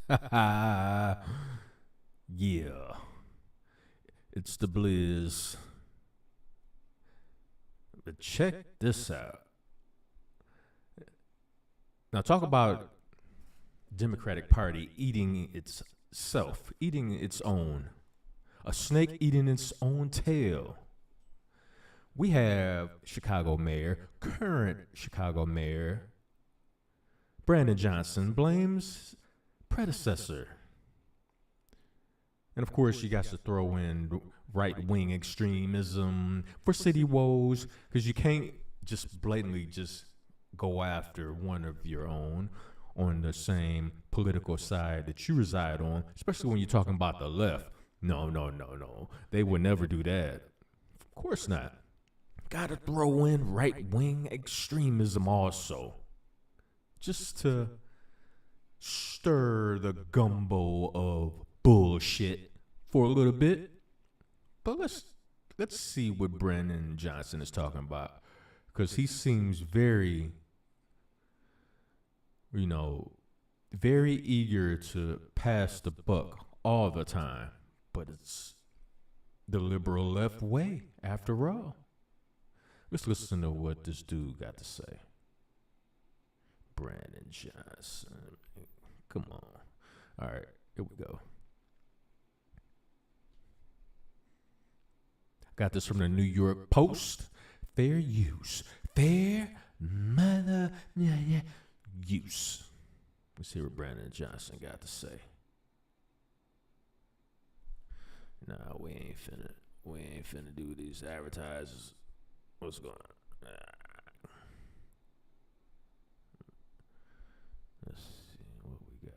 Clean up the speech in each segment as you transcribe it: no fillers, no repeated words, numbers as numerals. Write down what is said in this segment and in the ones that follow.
Yeah, it's the Blizz. But check this out. Now, talk about Democratic Party eating itself, eating its own. A snake eating its own tail. We have Chicago Mayor, current Chicago Mayor, Brandon Johnson blames predecessor. And of course, you got to throw in right wing extremism for city woes, because you can't just blatantly just go after one of your own on the same political side that you reside on, especially when you're talking about the left. No, no, no, no. They would never do that. Of course not. Got to throw in right wing extremism also, just to stir the gumbo of bullshit for a little bit. But let's see what Brandon Johnson is talking about, because he seems very, very eager to pass the buck all the time. But it's the liberal left way, after all. Let's listen to what this dude got to say. Brandon Johnson. Come on. All right, here we go. Got this from the New York Post. Fair use. Fair mother use. Let's hear what Brandon Johnson got to say. Nah, we ain't finna do these advertisers. What's going on? Let's see what we got.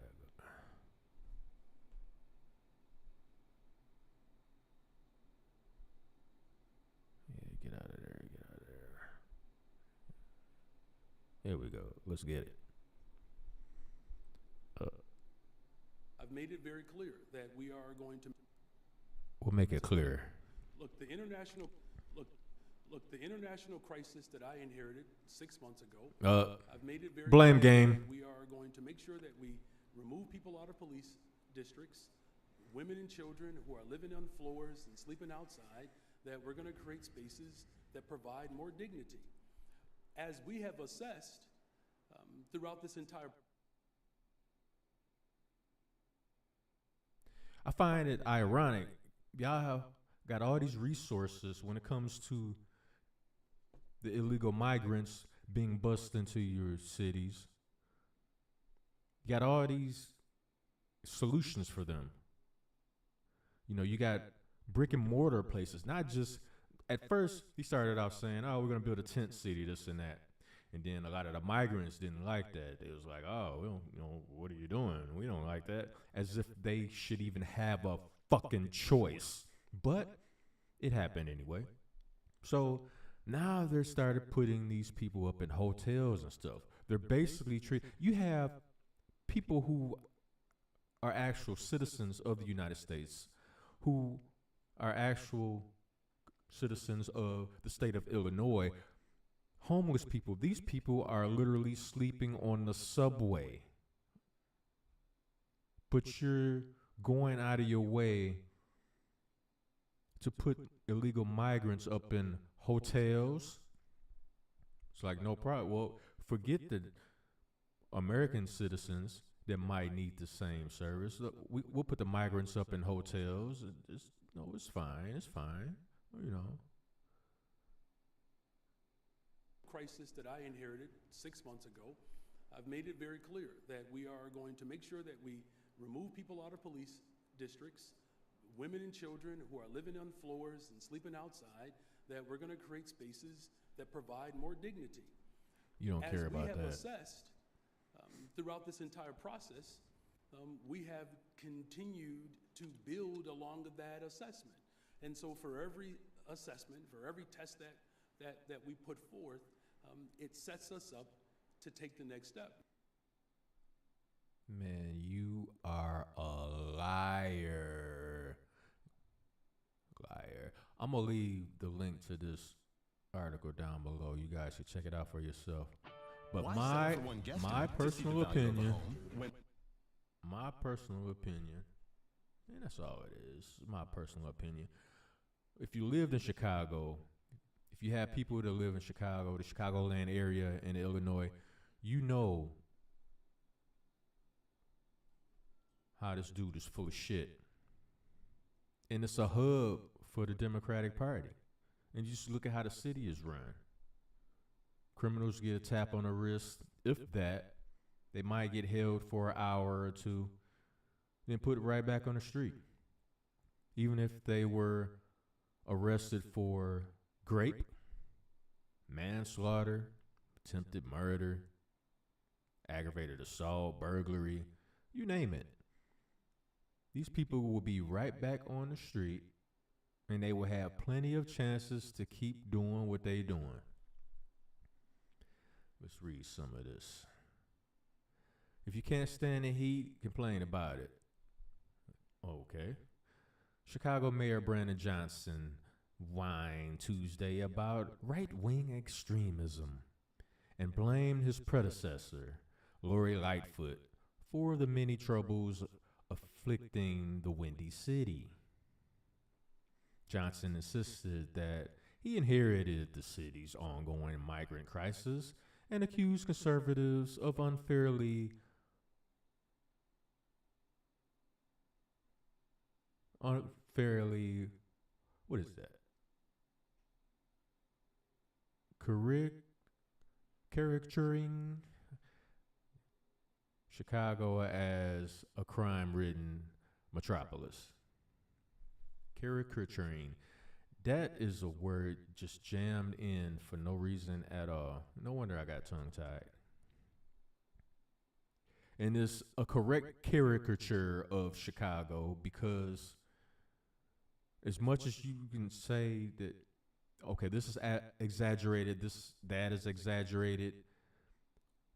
Yeah, get out of there. Here we go. Let's get it. I've made it very clear that we are going to. We'll make it clear. Look, the international crisis that I inherited 6 months ago. I've made it very blame clear game. That we are going to make sure that we remove people out of police districts, women and children who are living on floors and sleeping outside. That we're going to create spaces that provide more dignity. As we have assessed throughout this entire. I find it ironic. Y'all have got all these resources when it comes to the illegal migrants being bussed into your cities. You got all these solutions for them. You got brick and mortar places, not just. At first, he started off saying, "Oh, we're going to build a tent city, this and that." And then a lot of the migrants didn't like that. They was like, "Oh, we don't, what are you doing? We don't like that." As if they should even have a fucking choice. But it happened anyway. So now they're started putting these people up in hotels and stuff. They're basically you have people who are actual citizens of the United States, who are actual citizens of the state of Illinois, homeless people. These people are literally sleeping on the subway. But you're going out of your way to put illegal migrants up in hotels. It's like, no problem. Well, forget the American citizens that might need the same service. Look, we'll put the migrants up in hotels. It's fine. It's fine. Crisis that I inherited 6 months ago. I've made it very clear that we are going to make sure that we remove people out of police districts, women and children who are living on floors and sleeping outside, that we're going to create spaces that provide more dignity. You don't care about that. As we have assessed throughout this entire process, we have continued to build along that assessment. And so for every assessment, for every test that we put forth, it sets us up to take the next step. Man, you are a liar. I'm going to leave the link to this article down below. You guys should check it out for yourself. But my personal opinion, my personal opinion, and that's all it is, my personal opinion. If you lived in Chicago, if you have people that live in Chicago, the Chicagoland area in Illinois, you know how this dude is full of shit. And it's a hub for the Democratic Party. And you just look at how the city is run. Criminals get a tap on the wrist, if that. They might get held for an hour or two, then put it right back on the street. Even if they were arrested for rape, manslaughter, attempted murder, aggravated assault, burglary, you name it. These people will be right back on the street, and they will have plenty of chances to keep doing what they're doing. Let's read some of this. If you can't stand the heat, complain about it. Okay. Chicago Mayor Brandon Johnson whined Tuesday about right-wing extremism and blamed his predecessor, Lori Lightfoot, for the many troubles afflicting the Windy City. Johnson insisted that he inherited the city's ongoing migrant crisis and accused conservatives of unfairly what is that? Caricaturing Chicago as a crime-ridden metropolis. Caricaturing. That is a word just jammed in for no reason at all. No wonder I got tongue-tied. And it's a correct caricature of Chicago because as much as you can say that, okay, this is exaggerated, that is exaggerated.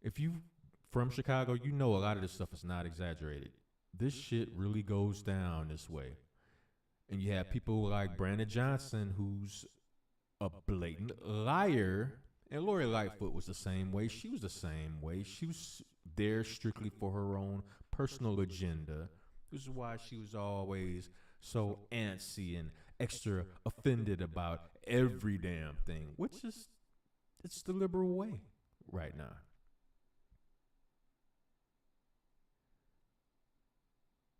If you from Chicago, you know a lot of this stuff is not exaggerated. This shit really goes down this way. And you have people like Brandon Johnson, who's a blatant liar. And Lori Lightfoot was the same way. She was the same way. She was there strictly for her own personal agenda. This is why she was always so antsy and extra offended about every damn thing, which is, it's the liberal way right now.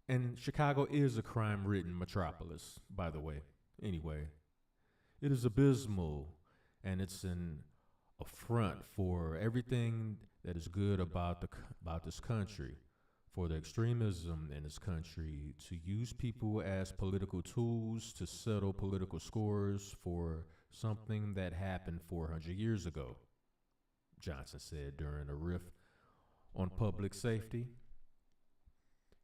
And Chicago is a crime-ridden metropolis, by the way. Anyway, it is abysmal, and it's an affront for everything that is good about this country, for the extremism in this country, to use people as political tools to settle political scores for something that happened 400 years ago, Johnson said during a riff on public safety.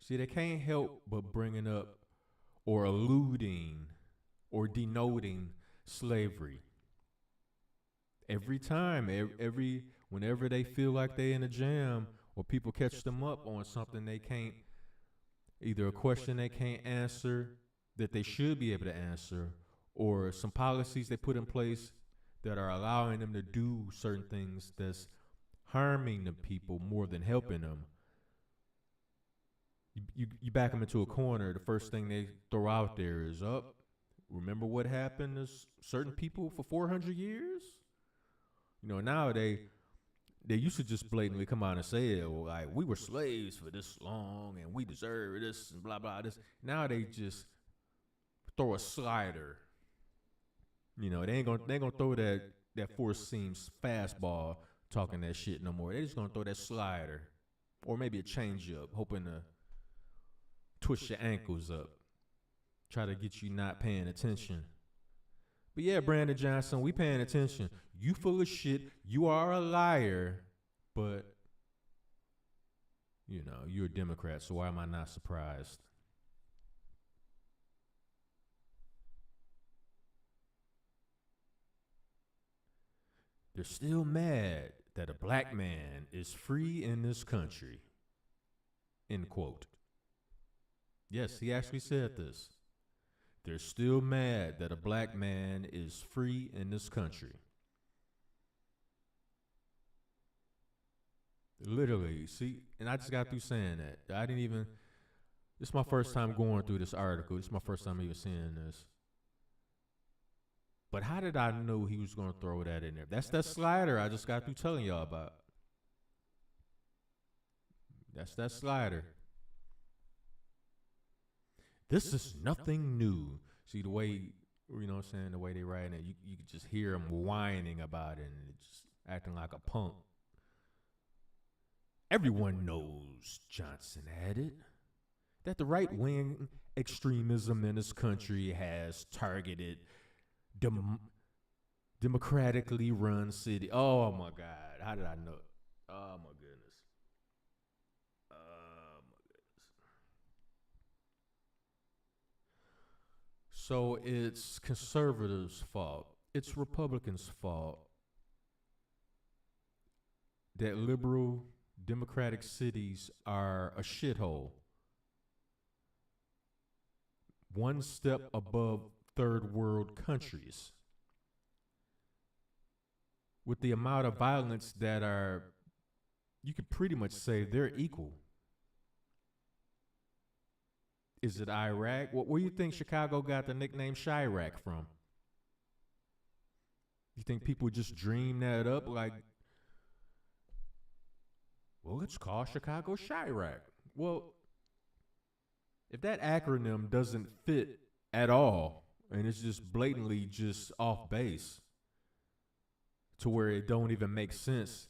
See, they can't help but bringing up or alluding or denoting slavery. Every time, whenever they feel like they in a jam or people catch them up on something they can't, either a question they can't answer that they should be able to answer, or some policies they put in place that are allowing them to do certain things that's harming the people more than helping them. You back them into a corner, the first thing they throw out there is, remember what happened to certain people for 400 years? You know, now they used to just blatantly come out and say it, well, like, we were slaves for this long and we deserve this and blah, blah, this. Now they just throw a slider. You know, they ain't gonna throw that four seams fastball talking that shit no more. They just gonna throw that slider or maybe a change up, hoping to twist your ankles up, try to get you not paying attention. But yeah, Brandon Johnson, we paying attention. You full of shit. You are a liar, but you know, you're a Democrat, so why am I not surprised? They're still mad that a black man is free in this country. End quote. Yes, he actually said this. They're still mad that a black man is free in this country. Literally. See, and I just got through saying that. I didn't even. This is my first time going through this article. This is my first time even seeing this. But how did I know he was going to throw that in there? That's that slider I just got through telling y'all about. That's that slider. This is nothing new. See, the way, you know what I'm saying, the way they write it, you could just hear him whining about it and just acting like a punk. Everyone knows, Johnson added, that the right-wing extremism in this country has targeted democratically run city. Oh, my God. How did I know? Oh, my goodness. So it's conservatives' fault. It's Republicans' fault that liberal democratic cities are a shithole. One step above third world countries. With the amount of violence that are, you could pretty much say they're equal. Is it Iraq? Where do you think Chicago got the nickname Chirac from? You think people just dream that up like, well, let's call Chicago Chirac. Well, if that acronym doesn't fit at all, and it's just blatantly just off base to where it don't even make sense,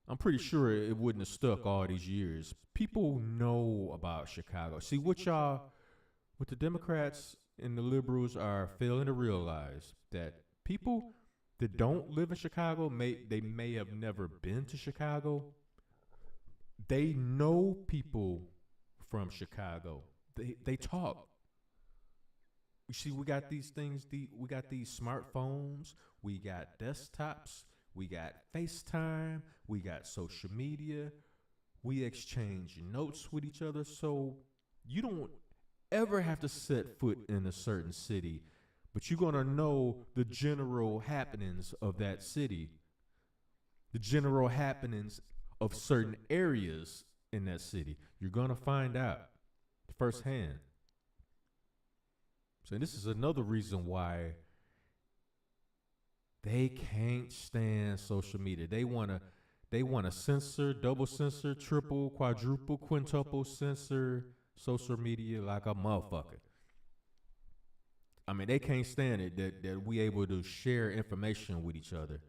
I'm pretty sure it wouldn't have stuck all these years. People know about Chicago. See, what the Democrats and the liberals are failing to realize that people that don't live in Chicago, they may have never been to Chicago. They know people from Chicago. They talk. You see, we got these things. We got these smartphones. We got desktops. We got FaceTime. We got social media. We exchange notes with each other. So you don't ever have to set foot in a certain city, but you're going to know the general happenings of that city, the general happenings of certain areas in that city. You're going to find out firsthand. So this is another reason why they can't stand social media. They want to censor, double censor, triple, quadruple, quintuple censor social media like a motherfucker. I mean, they can't stand it that we able to share information with each other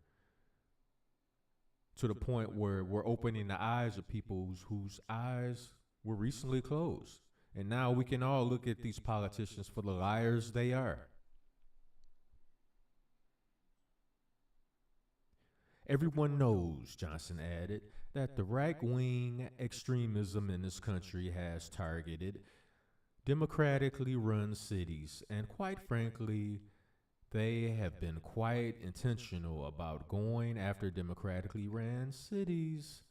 to the point where we're opening the eyes of people whose eyes were recently closed. And now we can all look at these politicians for the liars they are. Everyone knows, Johnson added, that the right-wing extremism in this country has targeted democratically run cities, and quite frankly, they have been quite intentional about going after democratically ran cities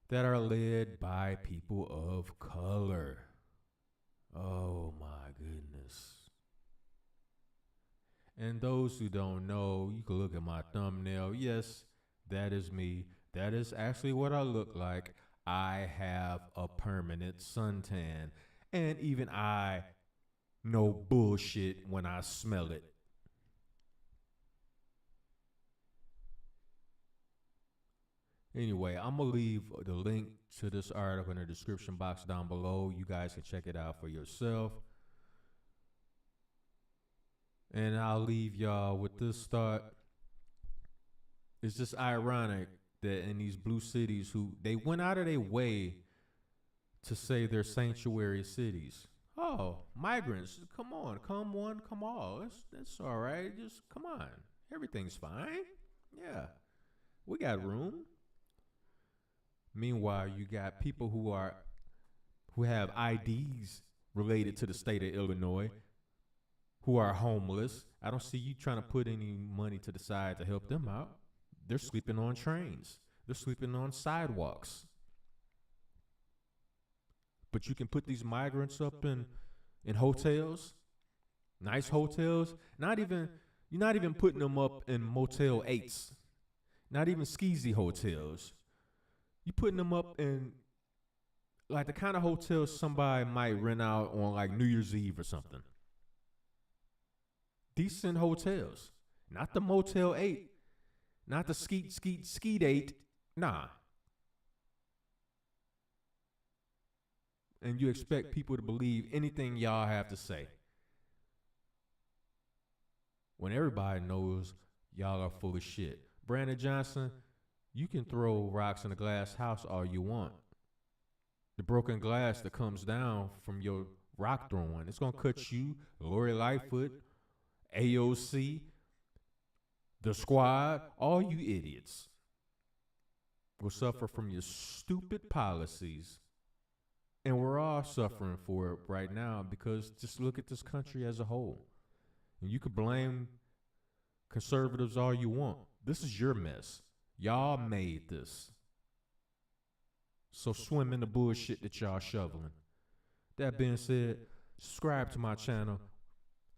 that are led by people of color. Oh my goodness. And those who don't know, you can look at my thumbnail. Yes, that is me. That is actually what I look like. I have a permanent suntan. And even I know bullshit when I smell it. Anyway, I'm going to leave the link to this article in the description box down below. You guys can check it out for yourself. And I'll leave y'all with this thought. It's just ironic that in these blue cities they went out of their way to say they're sanctuary cities. Oh, migrants, come on, come one, come all. That's all right. Just come on. Everything's fine. Yeah, we got room. Meanwhile, you got people who have IDs related to the state of Illinois, who are homeless. I don't see you trying to put any money to the side to help them out. They're sleeping on trains. They're sleeping on sidewalks. But you can put these migrants up in hotels, nice hotels. You're not even putting them up in Motel 8s, not even skeezy hotels. You putting them up in like the kind of hotels somebody might rent out on like New Year's Eve or something. Decent hotels. Not the Motel 8. Not the Skeet 8. Nah. And you expect people to believe anything y'all have to say. When everybody knows y'all are full of shit. Brandon Johnson, you can throw rocks in a glass house all you want. The broken glass that comes down from your rock throwing, it's going to cut you, Lori Lightfoot, AOC, the squad, all you idiots will suffer from your stupid policies. And we're all suffering for it right now because just look at this country as a whole. And you could blame conservatives all you want. This is your mess. Y'all made this. So swim in the bullshit that y'all shoveling. That being said, subscribe to my channel.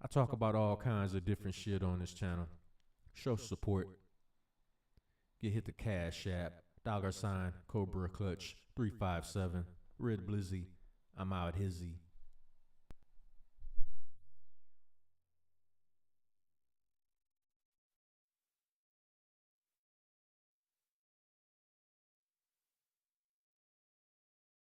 I talk about all kinds of different shit on this channel. Show support. Hit the Cash App, $, Cobra Clutch, 357, Red Blizzy. I'm out hizzy.